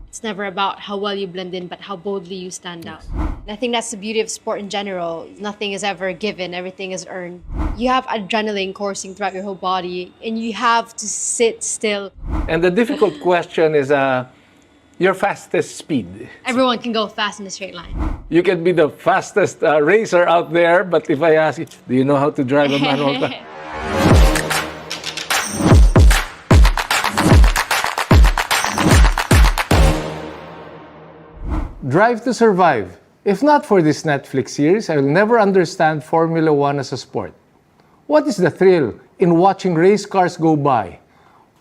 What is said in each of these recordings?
It's never about how well you blend in, but how boldly you stand out. And I think that's the beauty of sport in general. Nothing is ever given, everything is earned. You have adrenaline coursing throughout your whole body, and you have to sit still. And the difficult question is your fastest speed. Everyone can go fast in a straight line. You can be the fastest racer out there, but if I ask you, do you know how to drive a manual car? Drive to Survive. If not for this Netflix series, I will never understand Formula One as a sport. What is the thrill in watching race cars go by?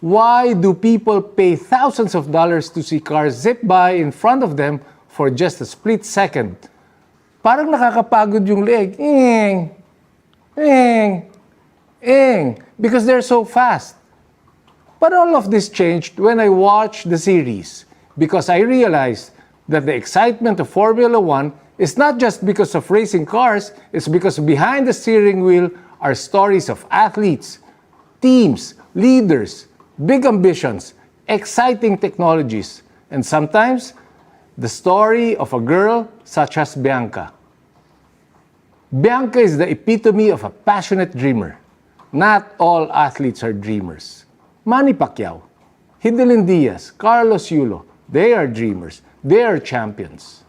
Why do people pay thousands of dollars to see cars zip by in front of them for just a split second? Parang nakakapagod yung leg. Because they're so fast. But all of this changed when I watched the series, because I realized that the excitement of Formula One is not just because of racing cars, it's because behind the steering wheel are stories of athletes, teams, leaders, big ambitions, exciting technologies, and sometimes the story of a girl such as Bianca. Bianca is the epitome of a passionate dreamer. Not all athletes are dreamers. Manny Pacquiao, Hidilyn Diaz, Carlos Yulo, they are dreamers. They are champions.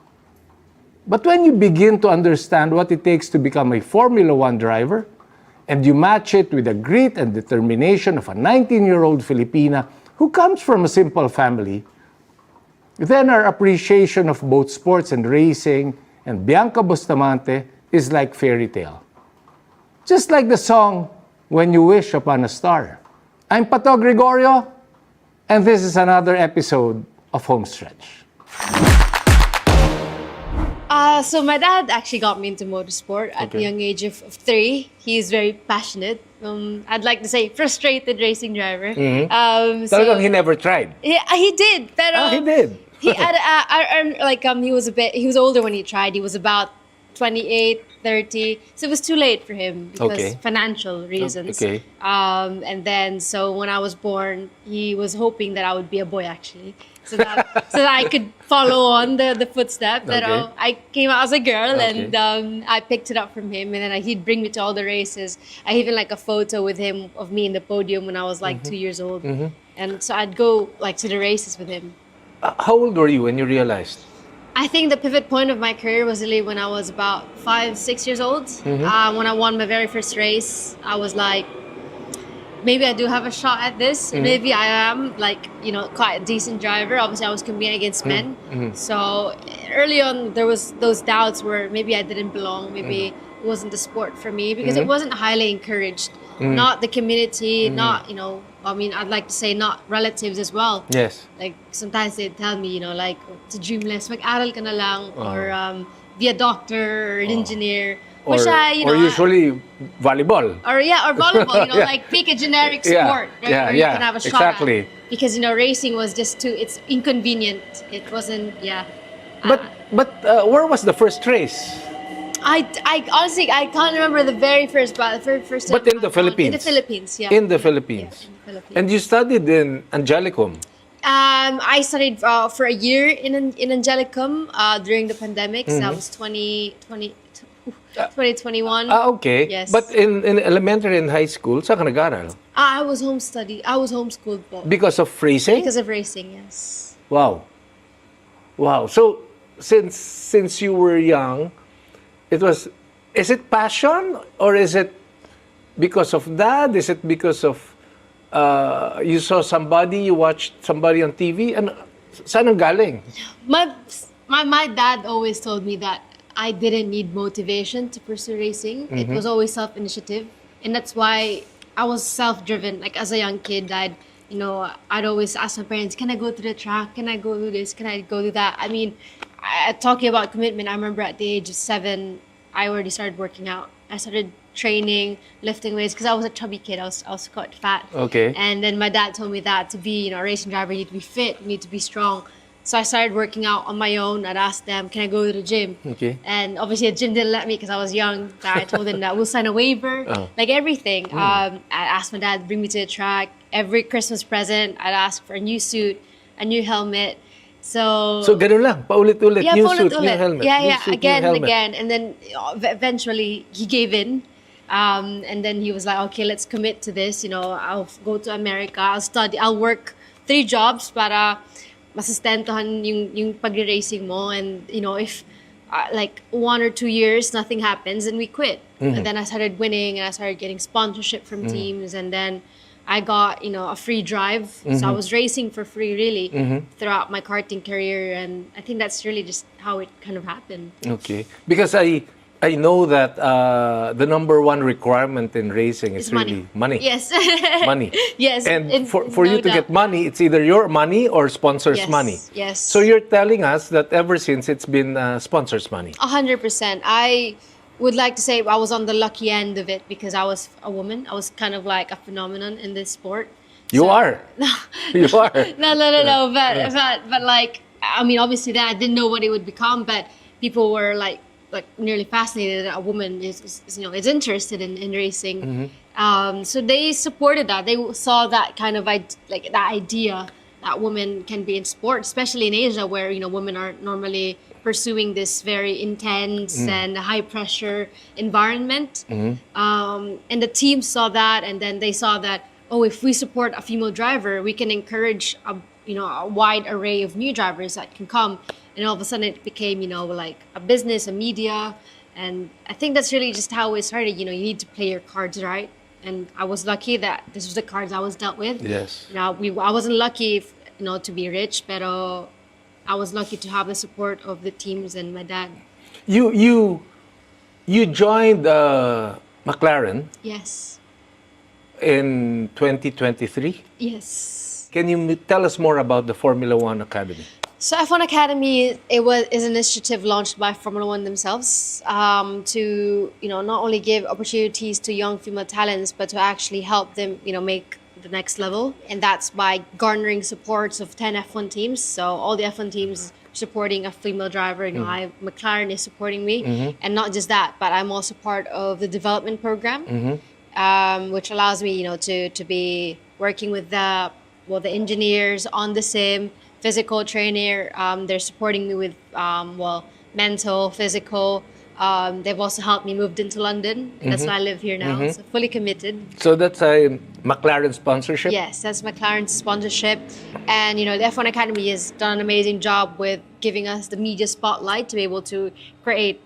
But when you begin to understand what it takes to become a Formula One driver, and you match it with the grit and determination of a 19-year-old Filipina who comes from a simple family, then our appreciation of both sports and racing and Bianca Bustamante is like fairy tale. Just like the song, When You Wish Upon a Star. I'm Pató Gregorio, and this is another episode of Homestretch. So my dad actually got me into motorsport at the young age of 3. He's very passionate. I'd like to say frustrated racing driver. Talagang he never tried. He did, pero he did. He was older when he tried. He was about 28, 30. So it was too late for him because financial reasons. And then so when I was born, he was hoping that I would be a boy actually. So that I could follow on the footsteps. But I came out as a girl and I picked it up from him, and then he'd bring me to all the races. I even like a photo with him of me in the podium when I was like 2 years old. And so I'd go like to the races with him. How old were you when you realized? I think the pivot point of my career was really when I was about 5, 6 years old. When I won my very first race, I was like, maybe I do have a shot at this. Maybe I am quite a decent driver. Obviously, I was competing against men. So early on, there was those doubts where maybe I didn't belong. Maybe it wasn't the sport for me because it wasn't highly encouraged. Not the community, not, I'd like to say not relatives as well. Yes. Like sometimes they tell me, it's a dreamless, mag-aral ka na lang, or be a doctor or an engineer. Or usually volleyball. Or volleyball, like pick a generic sport, right? Where you can have a shot at. Because, racing was just it's inconvenient. It wasn't, But where was the first race? I honestly, I can't remember the very first time. But in the Philippines? In the Philippines, yeah. In the Philippines. In the Philippines. And you studied in Angelicum? I studied for a year in Angelicum during the pandemic. So that was 2021. Okay. Yes. But in elementary and high school, saan ka nag-aral? I was homeschooled po. Because of racing? Because of racing, yes. Wow. So since you were young, is it passion or is it because of that? Is it because of you saw somebody, you watched somebody on TV? And saan ang galing? My dad always told me that I didn't need motivation to pursue racing. It was always self-initiative. And that's why I was self-driven. Like as a young kid, I'd always ask my parents, can I go to the track? Can I go do this? Can I go do that? I mean, talking about commitment, I remember at the age of 7, I already started working out. I started training, lifting weights, because I was a chubby kid. I was quite fat. Okay. And then my dad told me that to be a racing driver, you need to be fit, you need to be strong. So I started working out on my own. I'd ask them, can I go to the gym? Okay. And obviously the gym didn't let me because I was young. I told them that we'll sign a waiver, like everything. I asked my dad to bring me to the track. Every Christmas present, I'd ask for a new suit, a new helmet. So ganun lang, paulit-ulit, yeah, new suit, paulit-ulit. new helmet. Yeah, new yeah, suit, again new and helmet. again, and then eventually he gave in, and then he was like, okay, let's commit to this. I'll go to America, I'll study, I'll work 3 jobs para masustentuhan yung pag-racing mo, and if like 1 or 2 years nothing happens, then we quit. And then I started winning, and I started getting sponsorship from teams, and then I got a free drive. So I was racing for free really throughout my karting career, and I think that's really just how it kind of happened. Okay, because I know that the number one requirement in racing is really money. Yes. Money. Yes. And for no you to doubt. get money, it's either your money or sponsors' Yes, money. yes. So you're telling us that ever since it's been sponsors' money. 100%. I would like to say I was on the lucky end of it because I was a woman. I was kind of like a phenomenon in this sport. You are. You are. No. But like, I mean, obviously that I didn't know what it would become, but people were like nearly fascinated that a woman is interested in racing. So they supported that. They saw that kind of that idea that women can be in sport, especially in Asia, where women are normally pursuing this very intense and high pressure environment. And the team saw that, and then they saw that, if we support a female driver, we can encourage a wide array of new drivers that can come. And all of a sudden it became like a business, a media, and I think that's really just how it started. You need to play your cards right, and I was lucky that this was the cards I was dealt with. Yes. I wasn't lucky to be rich, but I was lucky to have the support of the teams and my dad. You joined McLaren. Yes. In 2023. Yes. Can you tell us more about the Formula One Academy? So F1 Academy is an initiative launched by Formula One themselves to not only give opportunities to young female talents, but to actually help them make the next level, and that's by garnering supports of 10 F1 teams. So all the F1 teams supporting a female driver. McLaren is supporting me, and not just that, but I'm also part of the development program, which allows me to be working with the engineers on the sim, physical trainer. They're supporting me with mental, physical. They've also helped me moved into London. That's why I live here now. So fully committed. So that's a McLaren sponsorship? Yes, that's McLaren's sponsorship. And the F1 Academy has done an amazing job with giving us the media spotlight to be able to create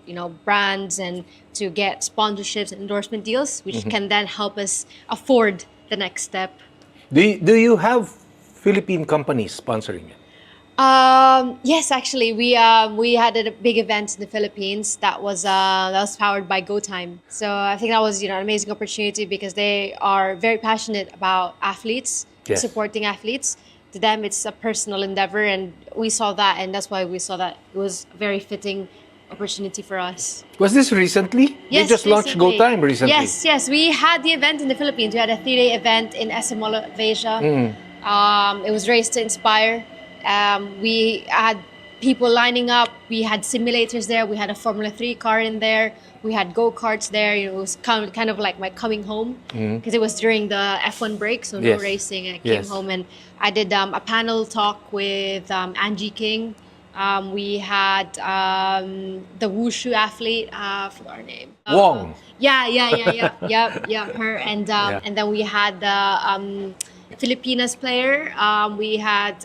brands and to get sponsorships and endorsement deals, which can then help us afford the next step. Do you have Philippine companies sponsoring you? Yes, actually, we had a big event in the Philippines that was powered by GoTime. So I think that was an amazing opportunity because they are very passionate about athletes, supporting athletes. To them, it's a personal endeavor, and we saw that, and that's why we saw that it was a very fitting opportunity for us. Was this recently? Yes, they just launched GoTime recently. Yes. We had the event in the Philippines. We had a 3-day event in SM Mall of Asia. It was Race to Inspire. We had people lining up. We had simulators there. We had a Formula 3 car in there. We had go-karts there. It was kind of like my coming home because it was during the F1 break, so no racing. I came home and I did a panel talk with Angie King. We had the wushu athlete, I forgot her name. Wong. Yeah, her. And then we had the Filipinas player. We had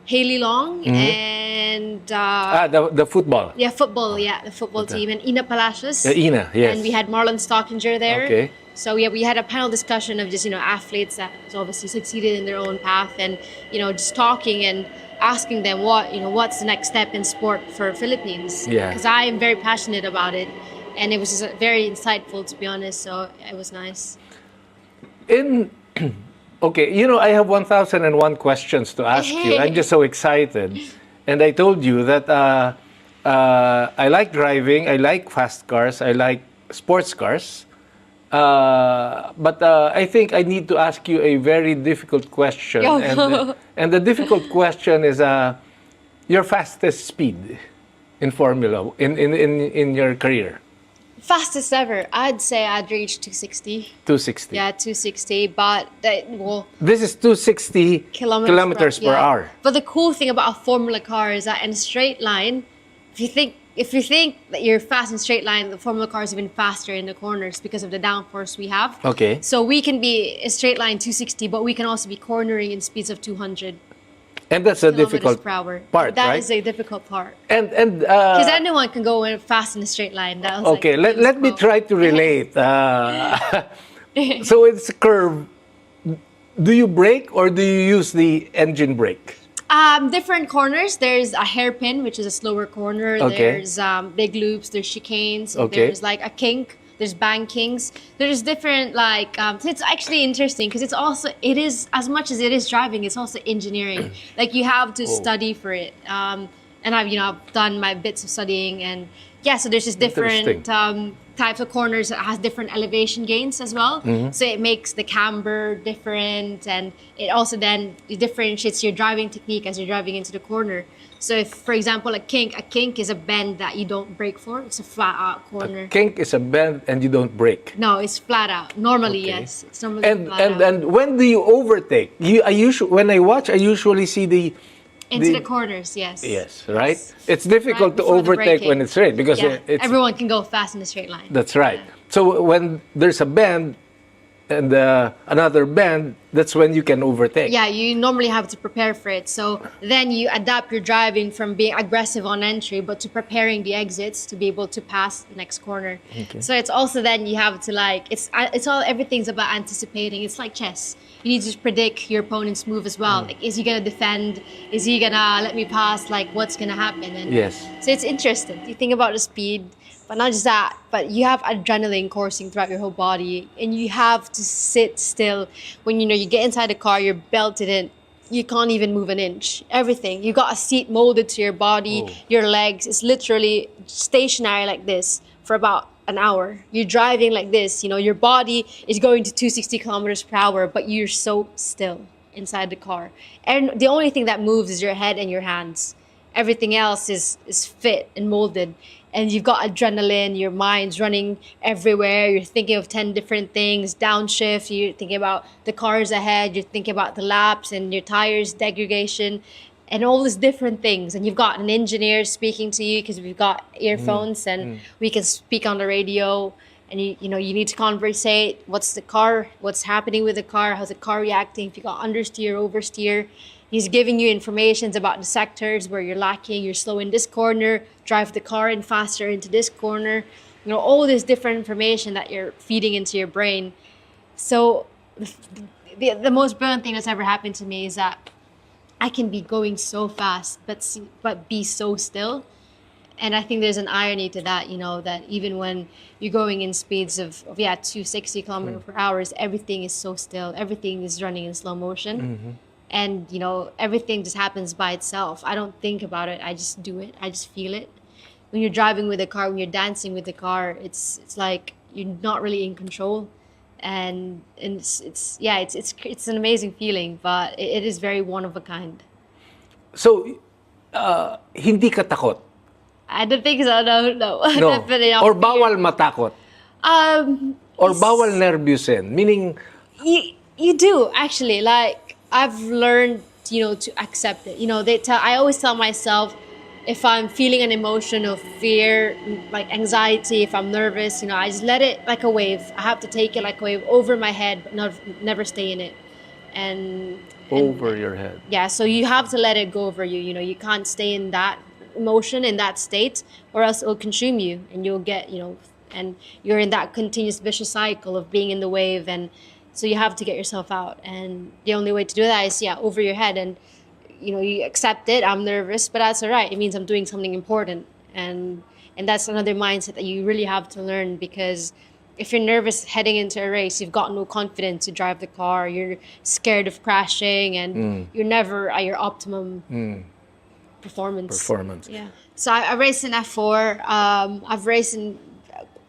Haley Long and the football. the football team, and Ina Palacios. Ina, yes. And we had Marlon Stockinger there. Okay. So we had a panel discussion of just athletes that obviously succeeded in their own path, and just talking and asking them what's the next step in sport for Philippines. Yeah. Because I am very passionate about it, and it was just very insightful, to be honest. So it was nice. Okay, I have 1,001 questions to ask you. I'm just so excited. And I told you that I like driving, I like fast cars, I like sports cars. But I think I need to ask you a very difficult question. And the difficult question is your fastest speed in Formula, in your career. Fastest ever, I'd say I'd reach 260. 260. Yeah, 260. But this is 260 kilometers per hour. But the cool thing about a Formula car is that in a straight line, if you think that you're fast in straight line, the Formula car is even faster in the corners because of the downforce we have. Okay. So we can be a straight line 260, but we can also be cornering in speeds of 200. And that's a difficult part, That right? is a difficult part. And because anyone can go fast in a straight line. That was okay, let me try to relate. So it's a curve. Do you brake or do you use the engine brake? Different corners. There's a hairpin, which is a slower corner. Okay. There's big loops. There's chicanes. Okay. There's like a kink. There's bankings. There's different so it's actually interesting because it is as much as it is driving. It's also engineering. Like you have to study for it. And I've done my bits of studying and so there's just different types of corners that has different elevation gains as well. Mm-hmm. So it makes the camber different and it also then differentiates your driving technique as you're driving into the corner. So if, for example, a kink is a bend that you don't brake for. It's a flat out corner. A kink is a bend and you don't brake. No, it's flat out. Normally, yes. It's normally flat out. And when do you overtake? When I watch, I usually see the corners, yes. Yes, right? It's difficult to before the overtake braking. when it's straight because everyone can go fast in a straight line. That's right. Yeah. So when there's a bend and another bend, that's when you can overtake. Yeah, you normally have to prepare for it. So then you adapt your driving from being aggressive on entry, but to preparing the exits to be able to pass the next corner. Okay. So it's also then you have to everything's about anticipating. It's like chess. You need to predict your opponent's move as well. Like, is he gonna defend? Is he gonna let me pass? Like, what's gonna happen? And yes. So it's interesting. You think about the speed, but not just that, but you have adrenaline coursing throughout your whole body, and you have to sit still. When you get inside the car, you're belted in. You can't even move an inch. Everything. You got a seat molded to your body, your legs. It's literally stationary like this for about an hour. You're driving like this. Your body is going to 260 kilometers per hour, but you're so still inside the car. And the only thing that moves is your head and your hands. Everything else is fit and molded. And you've got adrenaline, your mind's running everywhere. You're thinking of 10 different things, downshift. You're thinking about the cars ahead. You're thinking about the laps and your tires degradation and all these different things. And you've got an engineer speaking to you because we've got earphones and we can speak on the radio. And you need to conversate. What's happening with the car? How's the car reacting? If you got understeer, oversteer. He's giving you information about the sectors where you're lacking. You're slow in this corner. Drive the car in faster into this corner. All this different information that you're feeding into your brain. So the most brilliant thing that's ever happened to me is that I can be going so fast, but be so still. And I think there's an irony to that, that even when you're going in speeds of 260 kilometers per hour, everything is so still. Everything is running in slow motion. Mm-hmm. And, everything just happens by itself. I don't think about it. I just do it. I just feel it. When you're driving with a car, when you're dancing with the car, it's like you're not really in control. And it's an amazing feeling, but it is very one of a kind. So, hindi ka takot? I don't think so. No. Definitely not. Or bawal matakot? Or bawal nervyusin? Meaning... You do, actually. Like, I've learned, to accept it. I always tell myself, if I'm feeling an emotion of fear, like anxiety, if I'm nervous, I just let it like a wave. I have to take it like a wave over my head, but never stay in it. And over your head. Yeah, so you have to let it go over you. You can't stay in that emotion, in that state, or else it will consume you, and you'll get, and you're in that continuous vicious cycle of being in the wave. And so you have to get yourself out, and the only way to do that is over your head. And you accept it. I'm nervous, but that's all right. It means I'm doing something important, and that's another mindset that you really have to learn, because if you're nervous heading into a race, you've got no confidence to drive the car. You're scared of crashing, and you're never at your optimum performance. Yeah. So I raced in F4. I've raced in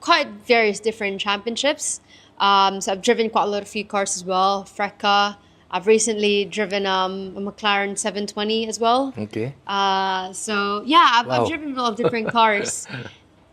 quite various different championships. So I've driven quite a few cars as well. Freca. I've recently driven a McLaren 720 as well. Okay. I've driven a lot of different cars.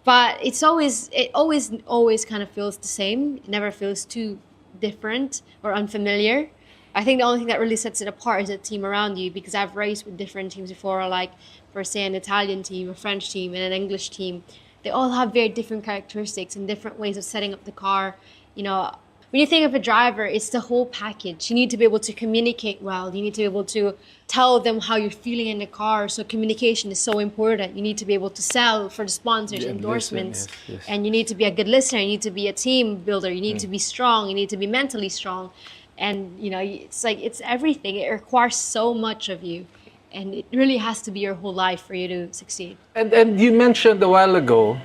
But it always kind of feels the same. It never feels too different or unfamiliar. I think the only thing that really sets it apart is the team around you, because I've raced with different teams before, like for say an Italian team, a French team, and an English team. They all have very different characteristics and different ways of setting up the car. You know, when you think of a driver, it's the whole package. You need to be able to communicate well. You need to be able to tell them how you're feeling in the car. So communication is so important. You need to be able to sell for the sponsors, endorsements. Yes. And you need to be a good listener. You need to be a team builder. You need to be strong. You need to be mentally strong. And, you know, it's everything. It requires so much of you. And it really has to be your whole life for you to succeed. And you mentioned a while ago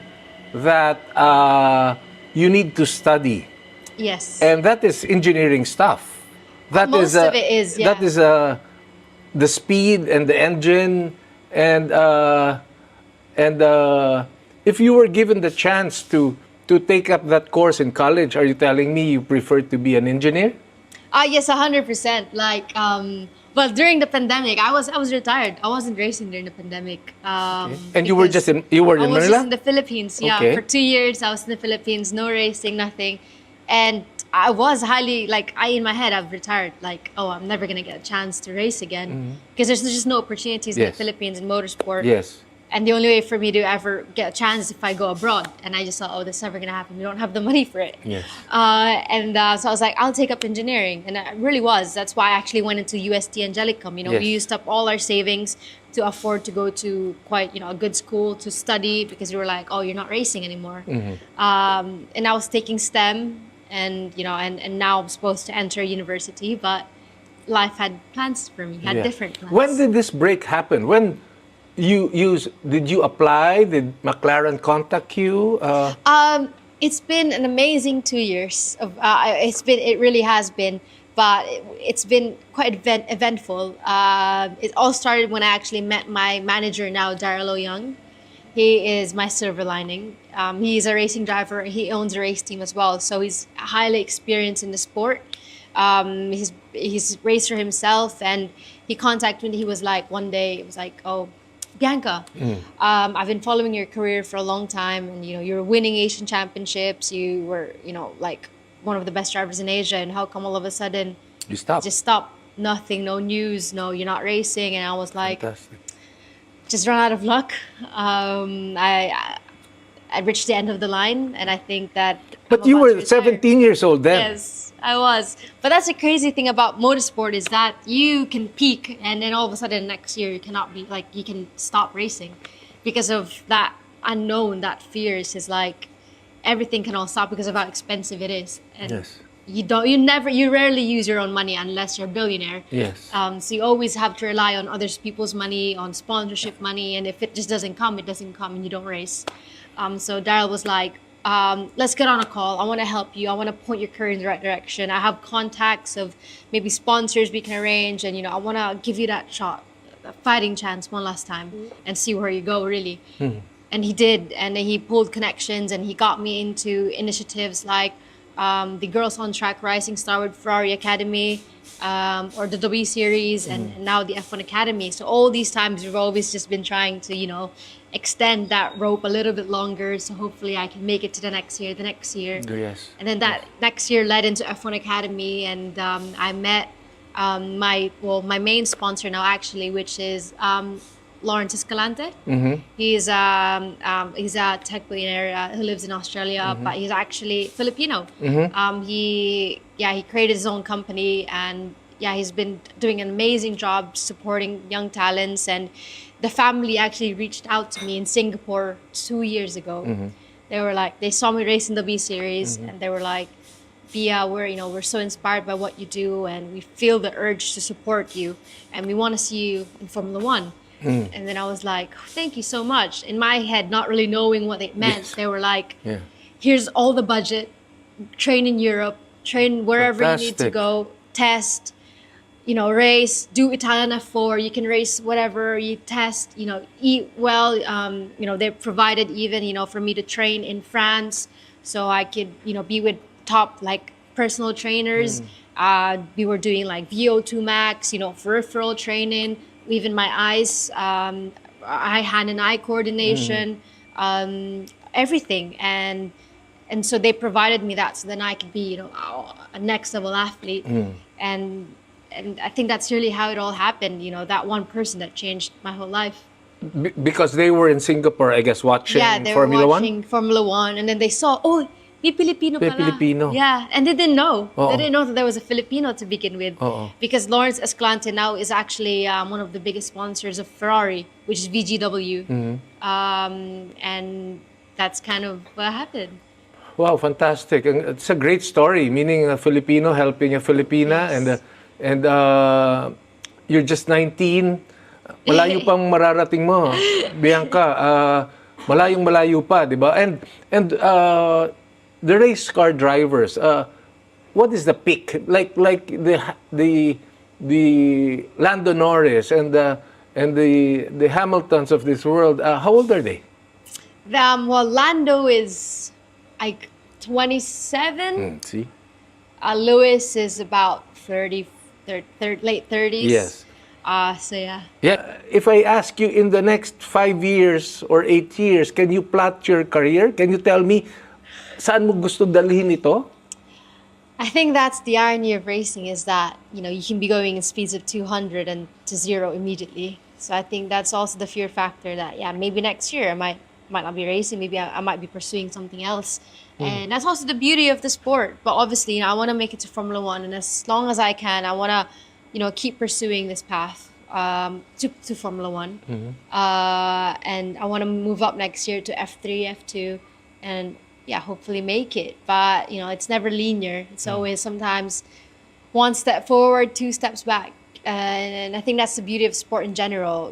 that you need to study. Yes. And that is engineering stuff. Most of it is, yeah. That is the speed and the engine. And if you were given the chance to take up that course in college, are you telling me you prefer to be an engineer? Yes, 100%. Like, but during the pandemic, I was retired. I wasn't racing during the pandemic. And you were in I was Manila? just in the Philippines. Yeah, Okay. for 2 years I was in the Philippines. No racing, nothing. And I was highly like in my head I've retired. Like, oh, I'm never gonna get a chance to race again because there's just no opportunities in the Yes. Philippines in motorsport. Yes. And the only way for me to ever get a chance is if I go abroad. And I just thought, oh, this is never going to happen. We don't have the money for it. Yes. So I was like, I'll take up engineering. And I really was. That's why I actually went into UST Angelicum. You know, Yes. we used up all our savings to afford to go to quite, a good school to study, because we were like, oh, you're not racing anymore. And I was taking STEM, and, and now I'm supposed to enter university. But life had plans for me, had Yeah. different plans. When did this break happen? When did you apply? Did McLaren contact you? It's been an amazing 2 years. It really has been, but it's been quite eventful. It all started when I actually met my manager now, Darrell Young. He is my silver lining. He's a racing driver. He owns a race team as well, so he's highly experienced in the sport. He's raced for himself, and he contacted me. He was like, one day, it was like, oh, Bianca, I've been following your career for a long time, and you're winning Asian championships. You were like one of the best drivers in Asia, and how come all of a sudden You stopped. just stop? Nothing, no news, no, you're not racing. And I was like, Fantastic. just run out of luck. I reached the end of the line, and I think that. But I'm you about were to retire. 17 years old then. Yes, I was. But that's the crazy thing about motorsport, is that you can peak, and then all of a sudden next year you cannot be, like, you can stop racing because of that unknown, that fears. Is like everything can all stop because of how expensive it is. And Yes. you rarely use your own money unless you're a billionaire. Yes. So you always have to rely on other people's money, on sponsorship money, and if it just doesn't come, it doesn't come, and you don't race. So Darrell was like, let's get on a call. I want to help you. I want to point your career in the right direction. I have contacts of maybe sponsors we can arrange, and I want to give you that shot, a fighting chance one last time, and see where you go, really. And he did, and he pulled connections, and he got me into initiatives like the Girls on Track Rising Star with Ferrari Academy, or the W Series, and now the F1 Academy. So all these times we've always just been trying to, extend that rope a little bit longer. So hopefully I can make it to the next year. Yes. And then that next year led into F1 Academy, and I met my main sponsor now, actually, which is Lawrence Escalante. He's a tech billionaire who lives in Australia, but he's actually Filipino. He created his own company, and he's been doing an amazing job supporting young talents. And the family actually reached out to me in Singapore 2 years ago. They were like, they saw me race in the B Series, and they were like, Bia, we're so inspired by what you do, and we feel the urge to support you, and we want to see you in Formula One. And then I was like, thank you so much. In my head, not really knowing what it meant, Yes. they were like, Yeah. here's all the budget, train in Europe, train wherever you need to Fantastic. go, test, race, do Italian F4, you can race whatever, you test, eat well. They provided even, for me to train in France, so I could, be with top, like, personal trainers. We were doing, like, VO2 max, peripheral training, even my eyes, hand and eye coordination. everything, and so they provided me that, so then I could be, a next level athlete. And I think that's really how it all happened. That one person that changed my whole life. Because they were in Singapore, I guess, watching they Formula were One? watching Formula One, and then they saw, oh, may Filipino May pala. Filipino. Yeah, and they didn't know. Oo. They didn't know that there was a Filipino to begin with. Oo. Because Lawrence Escalante now is actually one of the biggest sponsors of Ferrari, which is VGW. And that's kind of what happened. Wow, fantastic. And it's a great story, meaning a Filipino helping a Filipina. Yes. And you're just 19. Malayo pang mararating mo, Bianca. Malayong-malayo pa, di ba? And the race car drivers, what is the peak? Like the Lando Norris and the Hamiltons of this world. How old are they? Well, Lando is like 27. See? Lewis is about 30, late 30s. Yes. So yeah. Yeah. If I ask you in the next 5 years or 8 years, can you plot your career? Can you tell me saan mo gusto dalhin ito? I think that's the irony of racing, is that, you can be going in speeds of 200 and to 0 immediately. So I think that's also the fear factor that, maybe next year I might not be racing, maybe I might be pursuing something else. And that's also the beauty of the sport. But obviously, I want to make it to Formula One, and as long as I can, I want to, keep pursuing this path to Formula One. And I want to move up next year to F3, F2, and hopefully make it. But, it's never linear. It's always sometimes one step forward, 2 steps back. And I think that's the beauty of sport in general.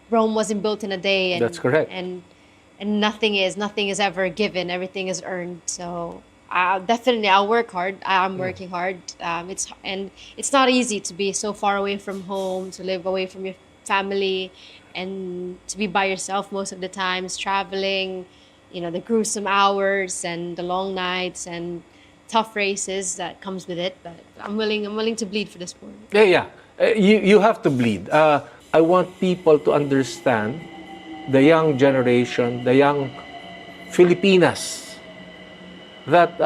Rome wasn't built in a day. And, That's correct. And nothing is ever given. Everything is earned. So I'll work hard. I'm working hard. It's not easy to be so far away from home, to live away from your family, and to be by yourself most of the times, traveling, the gruesome hours and the long nights and tough races that comes with it. But I'm willing to bleed for the sport. Yeah. You have to bleed. I want people to understand, the young generation, the young Filipinas, that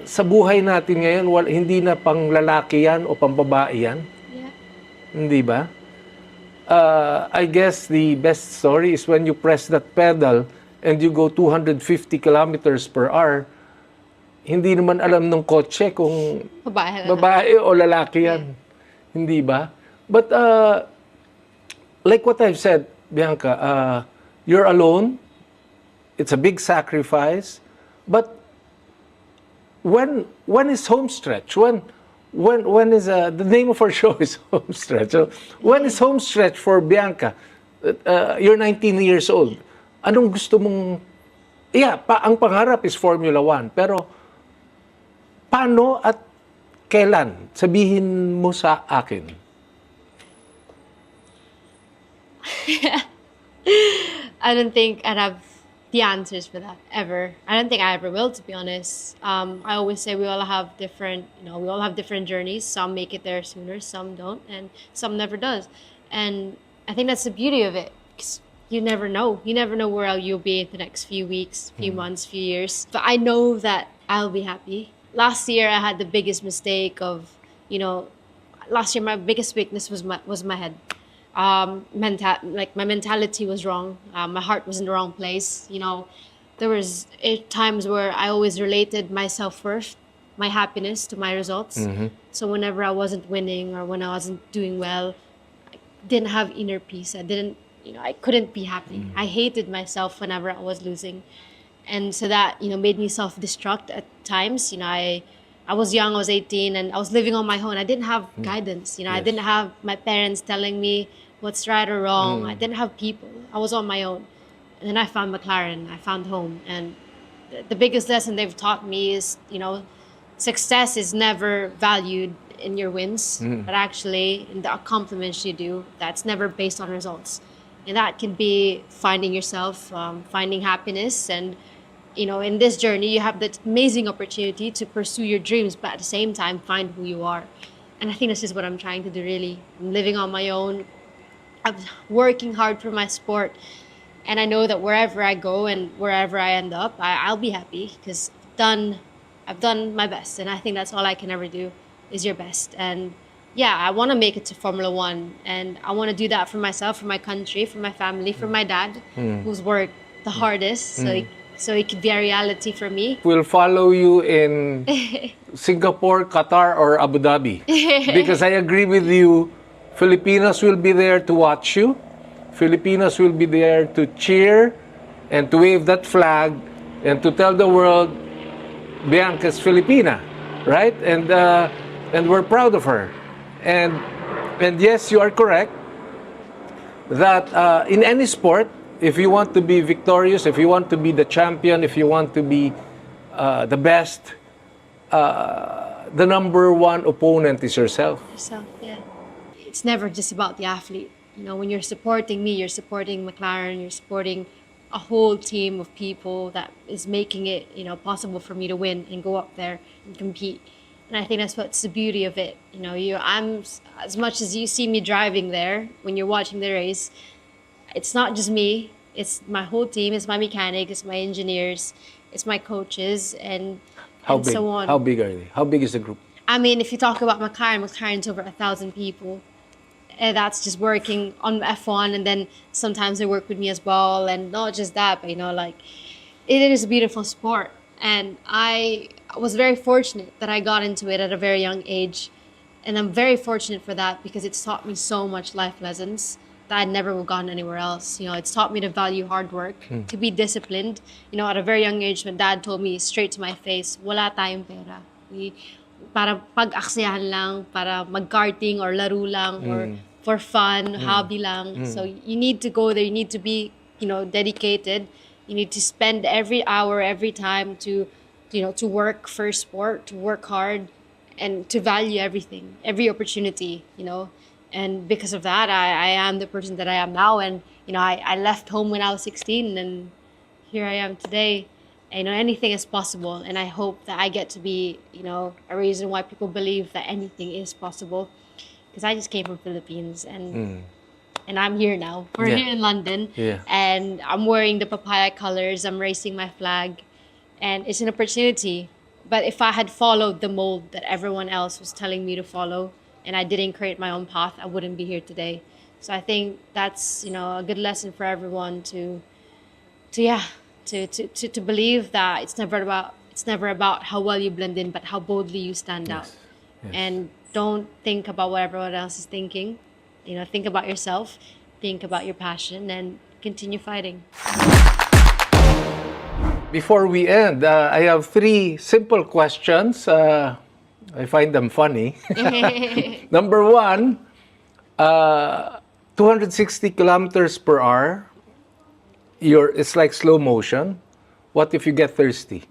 sa buhay natin ngayon, hindi na pang lalaki yan o pang babae yan. Yeah. Hindi ba? I guess the best story is when you press that pedal and you go 250 kilometers per hour, hindi naman alam ng kotse kung babae o lalaki yan. Yeah. Hindi ba? But like what I've said, Bianca, you're alone. It's a big sacrifice. But when is HOMESTRETCH? When is the name of our show is HOMESTRETCH. So when is HOMESTRETCH for Bianca? You're 19 years old. Anong gusto mong... ang pangarap is Formula 1. Pero paano at kailan? Sabihin mo sa akin. I don't think I'd have the answers for that ever. I don't think I ever will, to be honest. I always say we all have different journeys. Some make it there sooner, some don't, and some never does. And I think that's the beauty of it, because you never know. You never know where you'll be in the next few weeks, few months, few years. But I know that I'll be happy. Last year I had the biggest mistake of, last year my biggest weakness was my head. My mentality was wrong. My heart was in the wrong place. There was times where I always related my self-worth, my happiness, to my results. So whenever I wasn't winning or when I wasn't doing well, I didn't have inner peace. I couldn't be happy. I hated myself whenever I was losing. And so that, made me self-destruct at times. I was young, I was 18, and I was living on my own. I didn't have guidance. Yes. I didn't have my parents telling me what's right or wrong. I didn't have people. I was on my own. And then I found McLaren. I found home. And the biggest lesson they've taught me is, success is never valued in your wins, but actually in the accomplishments you do. That's never based on results. And that can be finding yourself, finding happiness. And, in this journey, you have that amazing opportunity to pursue your dreams, but at the same time, find who you are. And I think this is what I'm trying to do, really. I'm living on my own. I'm working hard for my sport. And I know that wherever I go and wherever I end up, I'll be happy because I've done my best. And I think that's all I can ever do is your best. And yeah, I want to make it to Formula One. And I want to do that for myself, for my country, for my family, for my dad, who's worked the hardest. So it could be a reality for me. We'll follow you in Singapore, Qatar, or Abu Dhabi. Because I agree with you, Filipinos will be there to watch you. Filipinos will be there to cheer and to wave that flag and to tell the world, Bianca's Filipina, right? And we're proud of her. And yes, you are correct that in any sport, if you want to be victorious, if you want to be the champion, if you want to be the best, the number one opponent is yourself. Yourself, yeah. It's never just about the athlete. You know, when you're supporting me, you're supporting McLaren, you're supporting a whole team of people that is making it, you know, possible for me to win and go up there and compete. And I think that's what's the beauty of it. You know, I'm as much as you see me driving there when you're watching the race, it's not just me, it's my whole team, it's my mechanic, it's my engineers, it's my coaches, and so on. How big are they? How big is the group? I mean, if you talk about McLaren's over 1,000 people. And that's just working on F1, and then sometimes they work with me as well. And not just that, but you know, like, it is a beautiful sport. And I was very fortunate that I got into it at a very young age. And I'm very fortunate for that because it's taught me so much life lessons that I'd never would have gotten anywhere else. You know, it's taught me to value hard work, to be disciplined. You know, at a very young age, my dad told me straight to my face, wala tayong pera. Para pag-aksyahan lang, para mag-karting or laro lang, or for fun, hobby lang. So you need to go there, you need to be, you know, dedicated. You need to spend every hour, every time to, you know, to work for sport, to work hard, and to value everything, every opportunity, you know. And because of that, I am the person that I am now. And, you know, I left home when I was 16, and here I am today. And, you know, anything is possible. And I hope that I get to be, you know, a reason why people believe that anything is possible. Because I just came from Philippines, and I'm here now. We're here in London, and I'm wearing the papaya colors. I'm raising my flag, and it's an opportunity. But if I had followed the mold that everyone else was telling me to follow, and I didn't create my own path, I wouldn't be here today. So I think that's, you know, a good lesson for everyone to believe that it's never about how well you blend in, but how boldly you stand out. Yes. And don't think about what everyone else is thinking. You know, think about yourself, think about your passion, and continue fighting. Before we end, I have 3 simple questions. I find them funny. Number 1, 260 kilometers per hour. It's like slow motion. What if you get thirsty?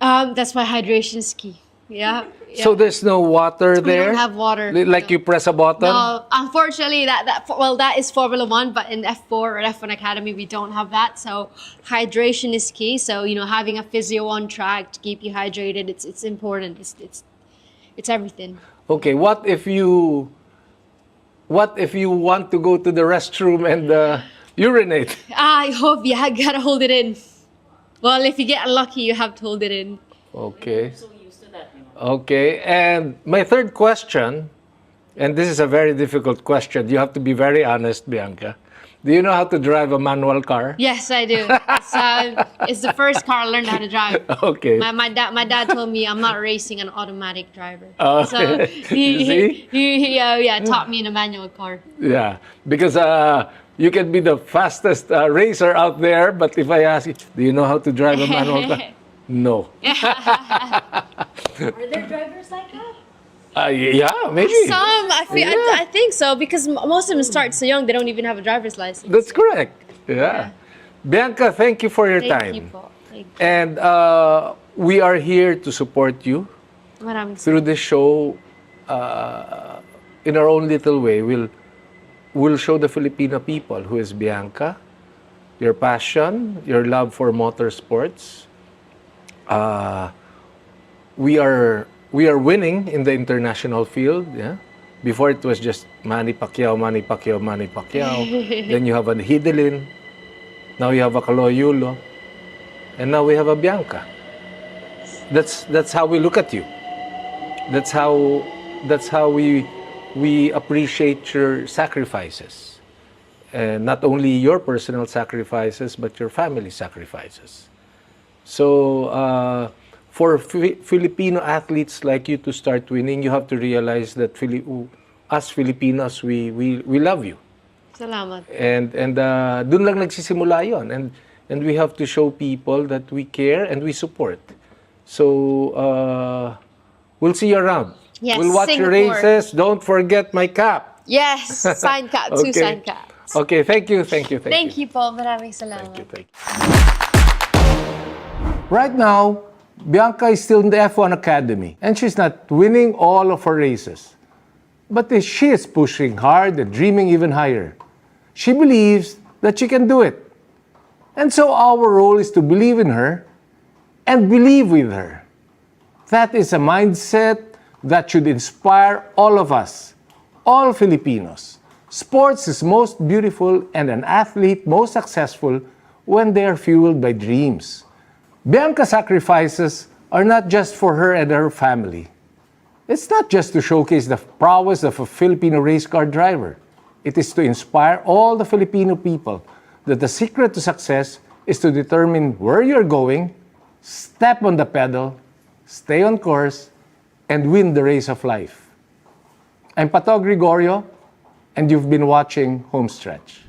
That's why hydration is key. Yeah. So there's no water there? We don't have water. Like you press a button? No, unfortunately, that is Formula One, but in F4 or F1 Academy, we don't have that. So hydration is key. So, you know, having a physio on track to keep you hydrated, it's important. It's everything. Okay, what if you want to go to the restroom and urinate? I hope you gotta hold it in. Well, if you get unlucky, you have to hold it in. Okay. Okay, and my third question, and this is a very difficult question. You have to be very honest, Bianca. Do you know how to drive a manual car? Yes, I do. It's the first car I learned how to drive. Okay. My dad told me I'm not racing an automatic driver. Okay. So he taught me in a manual car. Yeah, because you can be the fastest racer out there, but if I ask you, do you know how to drive a manual car? No. Are there drivers like that? Yeah, maybe. Some, I think so, because most of them start so young, they don't even have a driver's license. That's correct. Yeah. Bianca, thank you for your time. Thank you, Paul. Thank you. And we are here to support you through this show. In our own little way, we'll show the Filipino people who is Bianca, your passion, your love for motorsports. We are winning in the international field. Yeah, Before it was just Manny Pacquiao, Manny Pacquiao, Manny Pacquiao. Then you have a Hidelin. Now you have a Kaloyulo. And now we have a Bianca. That's how we look at you. That's how we appreciate your sacrifices. And not only your personal sacrifices, but your family sacrifices. So for Filipino athletes like you to start winning, you have to realize that us Filipinos, we love you. Salamat. And dun lang nagsisimula yon. And we have to show people that we care and we support. So we'll see you around. Yes, we'll watch your Singapore. races. Don't forget my cap. Yes, sign cap, two sign caps. Okay, thank you. Thank you po. Maraming salamat. Thank you. Right now, Bianca is still in the F1 Academy and she's not winning all of her races. But she is pushing hard and dreaming even higher. She believes that she can do it. And so our role is to believe in her and believe with her. That is a mindset that should inspire all of us, all Filipinos. Sports is most beautiful and an athlete most successful when they are fueled by dreams. Bianca's sacrifices are not just for her and her family. It's not just to showcase the prowess of a Filipino race car driver. It is to inspire all the Filipino people that the secret to success is to determine where you're going, step on the pedal, stay on course, and win the race of life. I'm Pató Gregorio, and you've been watching Homestretch.